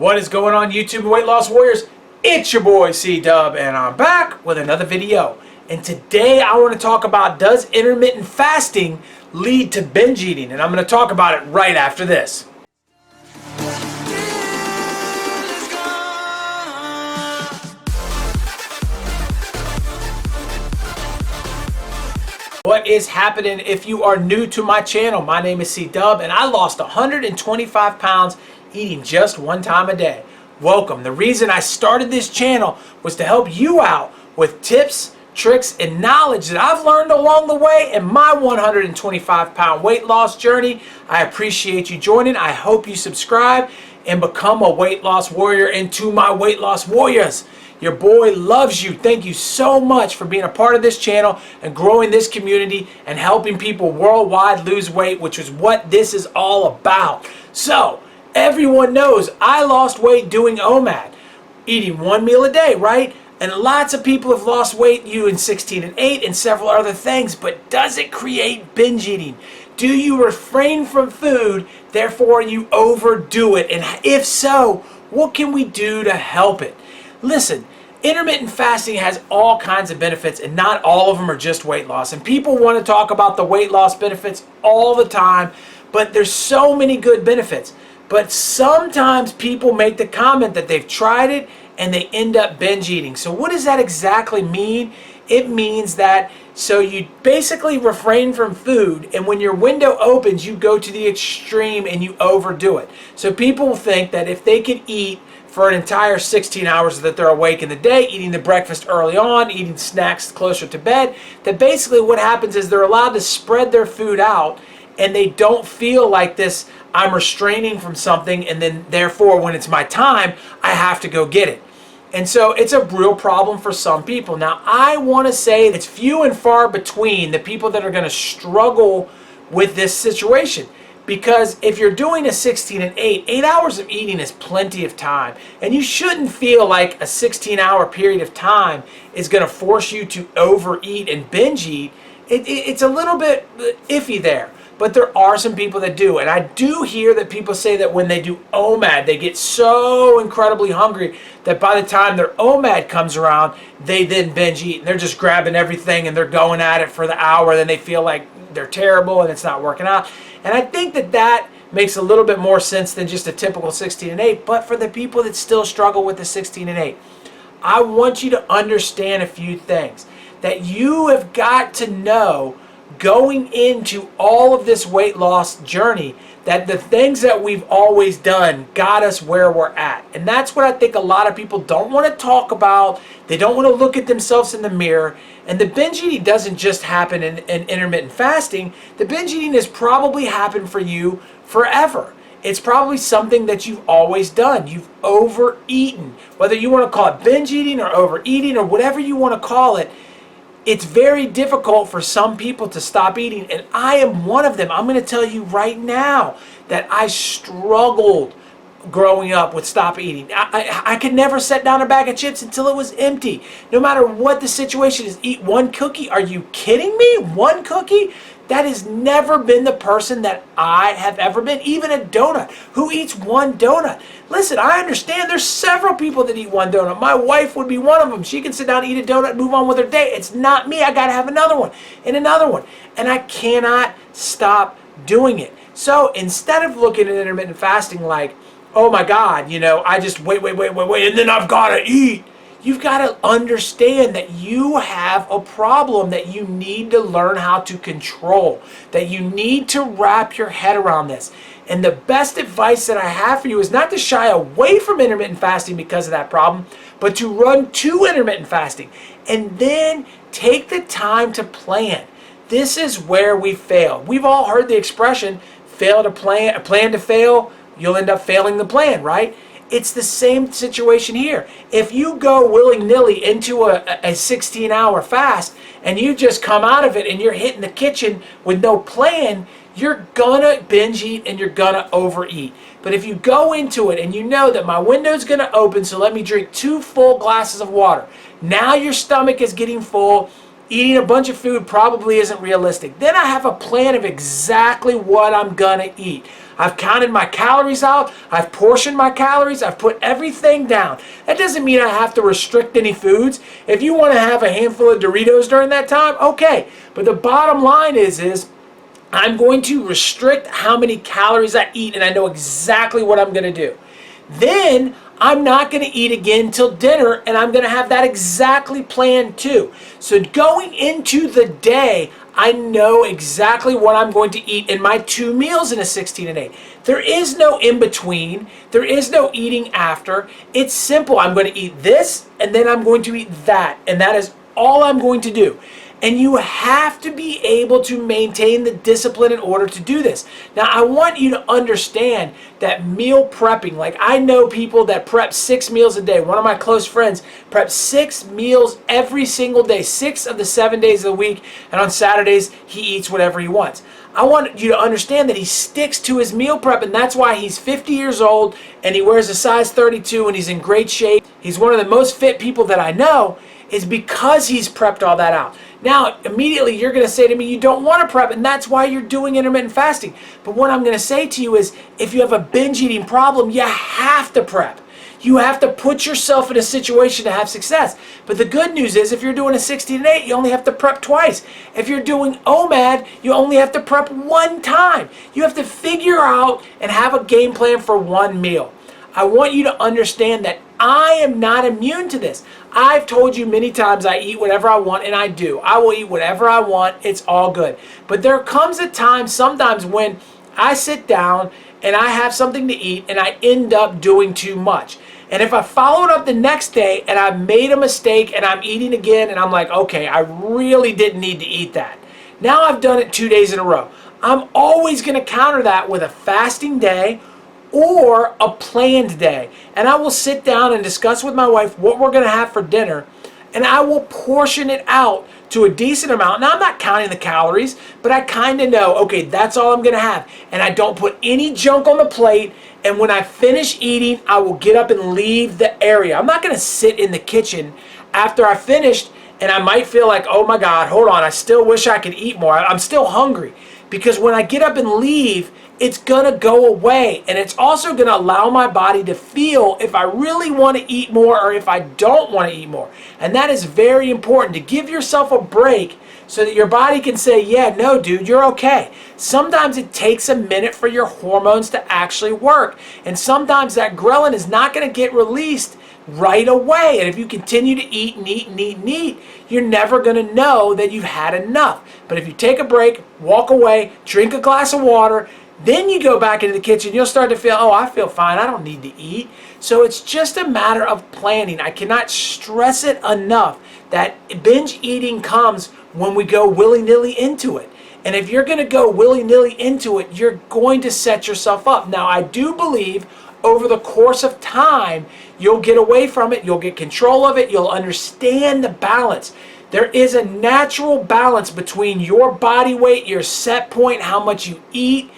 What is going on, YouTube and weight loss warriors? It's your boy C-Dub, and I'm back with another video. And today I want to talk about, does intermittent fasting lead to binge eating? And I'm going to talk about it right after this. What is happening? If you are new to my channel, my name is C-Dub, and I lost 125 pounds eating just one time a day. Welcome. The reason I started this channel was to help you out with tips, tricks, and knowledge that I've learned along the way in my 125 pound weight loss journey. I appreciate you joining. I hope you subscribe and become a weight loss warrior. And to my weight loss warriors, your boy loves you. Thank you so much for being a part of this channel and growing this community and helping people worldwide lose weight, which is what this is all about. So, everyone knows I lost weight doing OMAD, eating one meal a day, right? And lots of people have lost weight doing 16 and 8 and several other things, but does it create binge eating? Do you refrain from food, therefore you overdo it? And if so, what can we do to help it? Listen, intermittent fasting has all kinds of benefits, and not all of them are just weight loss. And people want to talk about the weight loss benefits all the time, but there's so many good benefits. But sometimes people make the comment that they've tried it and they end up binge eating. So what does that exactly mean? It means that so you basically refrain from food, and when your window opens, you go to the extreme and you overdo it. So people think that if they can eat for an entire 16 hours that they're awake in the day, eating the breakfast early on, eating snacks closer to bed, that basically what happens is they're allowed to spread their food out and they don't feel like this, I'm restraining from something, and then therefore when it's my time, I have to go get it. And so it's a real problem for some people. Now, I want to say it's few and far between the people that are going to struggle with this situation. Because if you're doing a 16 and 8 hours of eating is plenty of time. And you shouldn't feel like a 16-hour period of time is going to force you to overeat and binge eat. It's a little bit iffy there. But there are some people that do. And I do hear that people say that when they do OMAD, they get so incredibly hungry that by the time their OMAD comes around, they then binge eat. And they're just grabbing everything and they're going at it for the hour. Then they feel like they're terrible and it's not working out. And I think that that makes a little bit more sense than just a typical 16 and 8. But for the people that still struggle with the 16 and 8, I want you to understand a few things. That you have got to know going into all of this weight loss journey that the things that we've always done got us where we're at. And that's what I think a lot of people don't want to talk about. They don't want to look at themselves in the mirror. And the binge eating doesn't just happen in intermittent fasting. The binge eating has probably happened for you forever. It's probably something that you've always done. You've overeaten. Whether you want to call it binge eating or overeating or whatever you want to call it, it's very difficult for some people to stop eating, and I am one of them. I'm going to tell you right now that I struggled growing up with stop eating. I could never set down a bag of chips until it was empty. No matter what the situation is, eat one cookie. Are you kidding me? One cookie? That has never been the person that I have ever been. Even a donut. Who eats one donut? Listen, I understand there's several people that eat one donut. My wife would be one of them. She can sit down and eat a donut and move on with her day. It's not me. I got to have another one and another one. And I cannot stop doing it. So instead of looking at intermittent fasting like, oh my God, I just wait, and then I've got to eat. You've got to understand that you have a problem that you need to learn how to control, that you need to wrap your head around this. And the best advice that I have for you is not to shy away from intermittent fasting because of that problem, but to run to intermittent fasting and then take the time to plan. This is where we fail. We've all heard the expression, fail to plan, a plan to fail, you'll end up failing the plan, right? It's the same situation here. If you go willy-nilly into a 16-hour fast and you just come out of it and you're hitting the kitchen with no plan, you're gonna binge eat and you're gonna overeat. But if you go into it and you know that my window's gonna open, so let me drink 2 full glasses of water. Now your stomach is getting full. Eating a bunch of food probably isn't realistic. Then I have a plan of exactly what I'm gonna eat. I've counted my calories out. I've portioned my calories. I've put everything down. That doesn't mean I have to restrict any foods. If you want to have a handful of Doritos during that time, okay. But the bottom line is I'm going to restrict how many calories I eat, and I know exactly what I'm going to do. Then I'm not going to eat again till dinner, and I'm going to have that exactly planned too. So going into the day, I know exactly what I'm going to eat in my 2 meals in a 16 and 8. There is no in between. There is no eating after. It's simple. I'm going to eat this, and then I'm going to eat that, and that is all I'm going to do. And you have to be able to maintain the discipline in order to do this. Now, I want you to understand that meal prepping, like I know people that prep 6 meals a day. One of my close friends preps 6 meals every single day, 6 of the 7 days of the week, and on Saturdays, he eats whatever he wants. I want you to understand that he sticks to his meal prep, and that's why he's 50 years old, and he wears a size 32, and he's in great shape. He's one of the most fit people that I know, is because he's prepped all that out. Now, immediately you're going to say to me, you don't want to prep, and that's why you're doing intermittent fasting. But what I'm going to say to you is, if you have a binge eating problem, you have to prep. You have to put yourself in a situation to have success. But the good news is, if you're doing a 16 and 8, you only have to prep twice. If you're doing OMAD, you only have to prep 1 time. You have to figure out and have a game plan for 1 meal. I want you to understand that I am not immune to this. I've told you many times I eat whatever I want, and I do. I will eat whatever I want. It's all good. But there comes a time sometimes when I sit down and I have something to eat and I end up doing too much. And if I follow it up the next day and I made a mistake and I'm eating again and I'm like, okay, I really didn't need to eat that. Now I've done it 2 days in a row. I'm always going to counter that with a fasting day or a planned day. And I will sit down and discuss with my wife what we're going to have for dinner, and I will portion it out to a decent amount. Now, I'm not counting the calories, but I kind of know, okay, that's all I'm going to have. And I don't put any junk on the plate, and when I finish eating, I will get up and leave the area. I'm not going to sit in the kitchen after I finished, and I might feel like, oh my God, hold on, I still wish I could eat more. I'm still hungry. Because when I get up and leave, it's going to go away. And it's also going to allow my body to feel if I really want to eat more or if I don't want to eat more. And that is very important, to give yourself a break so that your body can say, yeah, no, dude, you're okay. Sometimes it takes a minute for your hormones to actually work. And sometimes that ghrelin is not going to get released right away. And if you continue to eat and eat and eat and eat, you're never going to know that you've had enough. But if you take a break, walk away, drink a glass of water, then you go back into the kitchen, you'll start to feel, oh, I feel fine. I don't need to eat. So it's just a matter of planning. I cannot stress it enough that binge eating comes when we go willy-nilly into it. And if you're going to go willy-nilly into it, you're going to set yourself up. Now, I do believe over the course of time, you'll get away from it, you'll get control of it, you'll understand the balance. There is a natural balance between your body weight, your set point, how much you eat,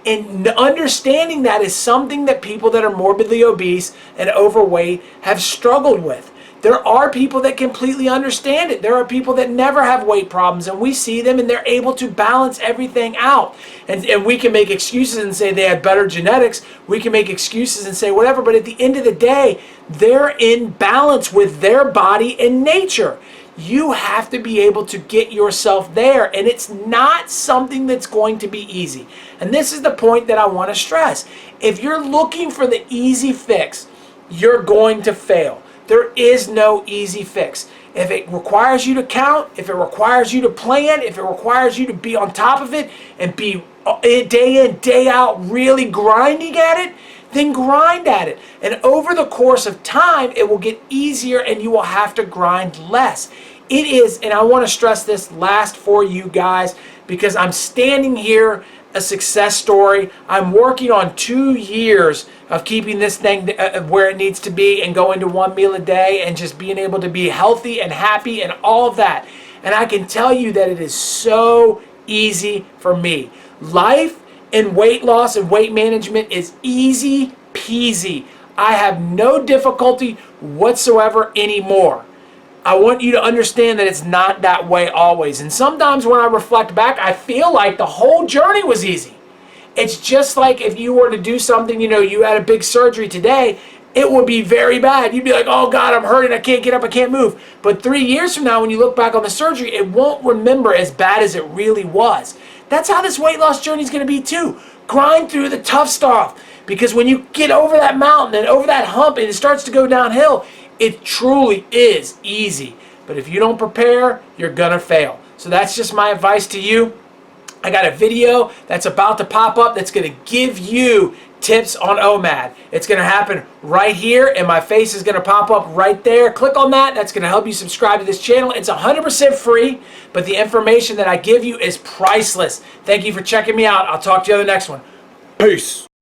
and understanding that is something that people that are morbidly obese and overweight have struggled with. There are people that completely understand it. There are people that never have weight problems, and we see them and they're able to balance everything out. And we can make excuses and say they have better genetics. We can make excuses and say whatever, but at the end of the day, they're in balance with their body and nature. You have to be able to get yourself there, and it's not something that's going to be easy. And this is the point that I want to stress. If you're looking for the easy fix, you're going to fail. There is no easy fix. If it requires you to count, if it requires you to plan, if it requires you to be on top of it and be day in, day out really grinding at it, then grind at it. And over the course of time, it will get easier and you will have to grind less. It is, and I want to stress this last for you guys, because I'm standing here a success story. I'm working on 2 years of keeping this thing where it needs to be and going to 1 meal a day and just being able to be healthy and happy and all of that. And I can tell you that it is so easy for me. Life and weight loss and weight management is easy peasy. I have no difficulty whatsoever anymore. I want you to understand that it's not that way always. And sometimes when I reflect back, I feel like the whole journey was easy. It's just like if you were to do something, you had a big surgery today, it would be very bad. You'd be like, oh God, I'm hurting, I can't get up, I can't move. But 3 years from now, when you look back on the surgery, it won't remember as bad as it really was. That's how this weight loss journey is going to be too. Grind through the tough stuff, because when you get over that mountain and over that hump and it starts to go downhill, it truly is easy. But if you don't prepare, you're going to fail. So that's just my advice to you. I got a video that's about to pop up that's going to give you tips on OMAD. It's going to happen right here, and my face is going to pop up right there. Click on that. That's going to help you subscribe to this channel. It's 100% free, but the information that I give you is priceless. Thank you for checking me out. I'll talk to you on the next one. Peace.